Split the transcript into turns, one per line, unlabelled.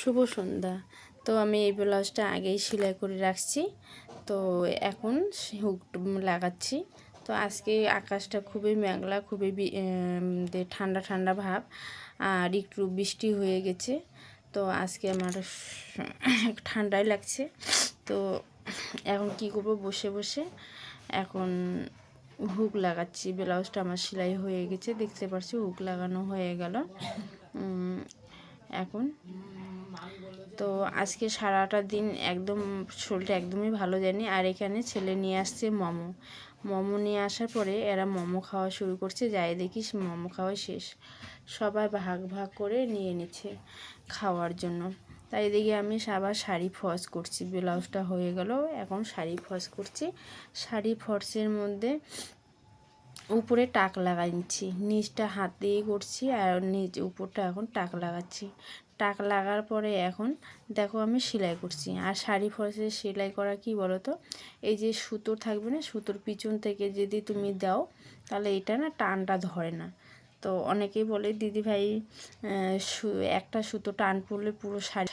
শুভ সন্ধ্যা। তো আমি এই ব্লাউজটা আগেই সেলাই করে রাখছি, তো এখন হুক লাগাচ্ছি। তো আজকে আকাশটা খুবই মেঘলা, খুবই ঠান্ডা ঠান্ডা ভাব, আর একটু বৃষ্টি হয়ে গেছে। তো আজকে আমার ঠান্ডাই লাগছে। তো এখন কি করব, বসে বসে এখন হুক লাগাচ্ছি। ব্লাউজটা আমার সেলাই হয়ে গেছে, দেখতে পাচ্ছি হুক লাগানো হয়ে গেল। এখন তো আজকে সারাটা দিন একদম শরীরটা একদমই ভালো যায়নি। আর এখানে ছেলে নিয়ে আসছে মোমো নিয়ে আসার পরে এরা মোমো খাওয়া শুরু করছে। যাই দেখিস মোমো খাওয়া শেষ, সবাই ভাগ ভাগ করে নিয়ে নিচ্ছে খাওয়ার জন্য। তাই এদিকে আমি আবার শাড়ি ফলস করছি। ব্লাউজটা হয়ে গেল, এখন শাড়ি ফলস করছি। শাড়ি ফলসের মধ্যে উপরে টাক লাগাই নিচ্ছি, নিচটা হাত দিয়ে করছি, আর নিচ উপরটা এখন টাক লাগাচ্ছি। টাক লাগার পরে এখন দেখো আমি সেলাই করছি। আর শাড়ি ফলসে সেলাই করা কি বলো তো, এই যে সুতো থাকবে না, সুতোর পিছন থেকে যদি তুমি দাও তাহলে এটা না টানটা ধরে না। তো অনেকেই বলে দিদি ভাই একটা সুতো টান পড়লে পুরো শাড়ি